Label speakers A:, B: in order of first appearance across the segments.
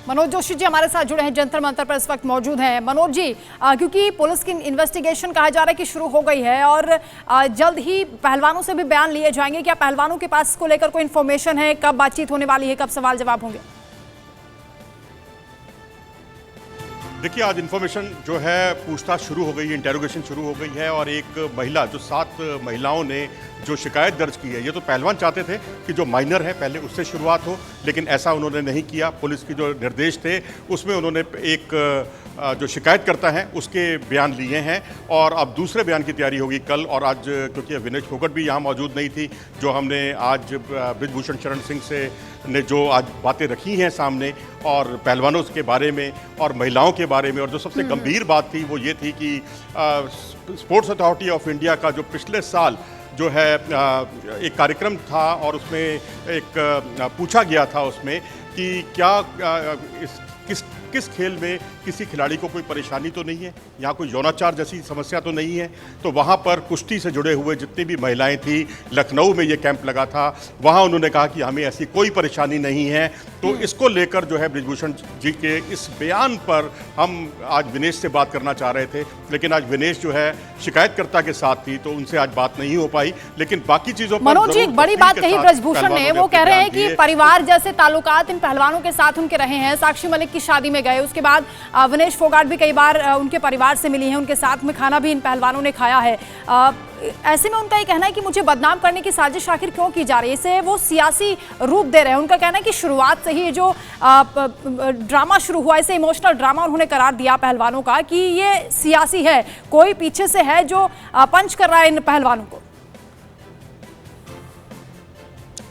A: मनोज जोशी जी हमारे साथ जुड़े हैं, जंतर मंतर पर इस वक्त मौजूद हैं। मनोज जी, क्योंकि पुलिस की इन्वेस्टिगेशन कहा जा रहा है कि शुरू हो गई है और जल्द ही पहलवानों से भी बयान लिए जाएंगे, क्या पहलवानों के पास इसको लेकर कोई इन्फॉर्मेशन है? कब बातचीत होने वाली है, कब सवाल जवाब होंगे?
B: देखिए, आज इन्फॉर्मेशन जो है पूछताछ शुरू हो गई है, इंटेरोगेशन शुरू हो गई है और एक महिला, जो 7 महिलाओं ने जो शिकायत दर्ज की है, ये तो पहलवान चाहते थे कि जो माइनर है पहले उससे शुरुआत हो, लेकिन ऐसा उन्होंने नहीं किया। पुलिस की जो निर्देश थे उसमें उन्होंने एक जो शिकायतकर्ता हैं उसके बयान लिए हैं और अब दूसरे बयान की तैयारी होगी कल और आज, क्योंकि विनेश फोगाट भी यहाँ मौजूद नहीं थी, जो हमने आज बृजभूषण शरण सिंह से ने जो आज बातें रखी हैं सामने और पहलवानों के बारे में और महिलाओं के बारे में, और जो सबसे गंभीर बात थी वो ये थी कि स्पोर्ट्स अथॉरिटी ऑफ इंडिया का जो पिछले साल जो है एक कार्यक्रम था और उसमें एक पूछा गया था उसमें कि क्या किस खेल में किसी खिलाड़ी को कोई परेशानी तो नहीं है, यहाँ कोई यौनाचार जैसी समस्या तो नहीं है। तो वहाँ पर कुश्ती से जुड़े हुए जितनी भी महिलाएं थी, लखनऊ में ये कैंप लगा था, वहाँ उन्होंने कहा कि हमें ऐसी कोई परेशानी नहीं है। तो इसको लेकर जो है बृजभूषण जी के इस बयान पर हम आज विनेश से बात करना चाह रहे थे, लेकिन आज विनेश जो है शिकायतकर्ता के साथ थी तो उनसे आज बात नहीं हो पाई। लेकिन बाकी चीज़ों पर
A: मनोज जी एक बड़ी बात कही बृजभूषण ने, वो कह रहे हैं कि परिवार जैसे ताल्लुकात इन पहलवानों के साथ उनके रहे हैं। साक्षी मलिक की शादी में गए, उसके बाद विनेश फोगाट भी कई बार उनके परिवार से मिली हैं, उनके साथ में खाना भी इन पहलवानों ने खाया है। ऐसे में उनका ये कहना है कि मुझे बदनाम करने की साजिश आखिर क्यों की जा रही है, इसे वो सियासी रूप दे रहे हैं। उनका कहना है कि शुरुआत से ही जो ड्रामा शुरू हुआ, इसे इमोशनल ड्रामा उन्होंने करार दिया पहलवानों का कि ये सियासी है, कोई पीछे से है जो पंच कर रहा है इन पहलवानों को।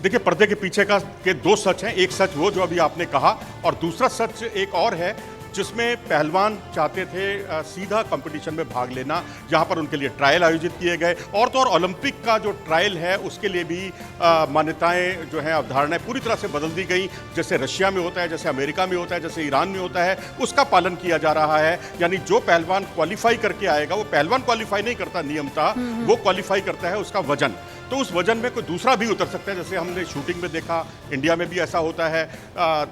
B: देखिए, पर्दे के पीछे के 2 सच हैं। एक सच वो जो अभी आपने कहा और दूसरा सच एक और है जिसमें पहलवान चाहते थे सीधा कंपटीशन में भाग लेना, जहां पर उनके लिए ट्रायल आयोजित किए गए। और तो और ओलंपिक का जो ट्रायल है उसके लिए भी मान्यताएं जो हैं, अवधारणाएं पूरी तरह से बदल दी गई। जैसे रशिया में होता है, जैसे अमेरिका में होता है, जैसे ईरान में होता है, उसका पालन किया जा रहा है। यानी जो पहलवान क्वालिफाई करके आएगा, वो पहलवान क्वालिफाई नहीं करता नियमतः, वो क्वालिफाई करता है उसका वजन। तो उस वजन में कोई दूसरा भी उतर सकता है, जैसे हमने शूटिंग में देखा, इंडिया में भी ऐसा होता है,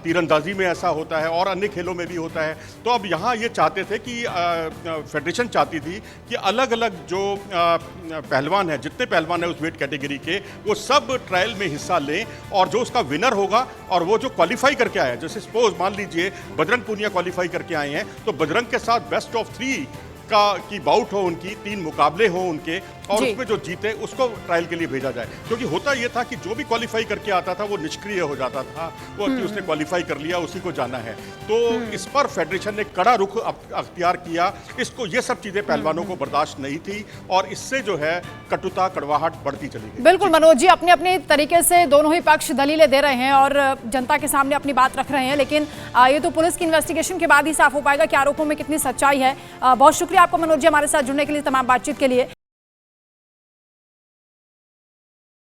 B: तीरंदाजी में ऐसा होता है और अन्य खेलों में भी होता है। तो अब यहाँ ये चाहते थे कि फेडरेशन चाहती थी कि अलग अलग जो पहलवान हैं, जितने पहलवान हैं उस वेट कैटेगरी के, वो सब ट्रायल में हिस्सा लें और जो उसका विनर होगा और वो जो क्वालिफाई करके आया, जैसे सपोज मान लीजिए बजरंग पूनिया क्वालिफाई करके आए हैं, तो बजरंग के साथ बेस्ट ऑफ 3 की बाउट हो, उनकी 3 मुकाबले हो उनके, और उसमें जो जीते उसको ट्रायल के लिए भेजा जाए। क्योंकि होता यह था कि जो भी क्वालिफाई करके आता था वो निष्क्रिय हो जाता था, वो कि उसने क्वालिफाई कर लिया, उसी को जाना है। तो इस पर फेडरेशन ने कड़ा रुख अख्तियार किया। इसको ये सब चीजें पहलवानों को बर्दाश्त नहीं थी और इससे जो है कटुता, कड़वाहट बढ़ती चली गई।
A: बिल्कुल मनोज जी, अपने अपने तरीके से दोनों ही पक्ष दलीलें दे रहे हैं और जनता के सामने अपनी बात रख रहे हैं, लेकिन ये तो पुलिस की इन्वेस्टिगेशन के बाद ही साफ हो पाएगा कि आरोपों में कितनी सच्चाई है। बहुत शुक्रिया आपको मनोज जी हमारे साथ जुड़ने के लिए, तमाम बातचीत के लिए।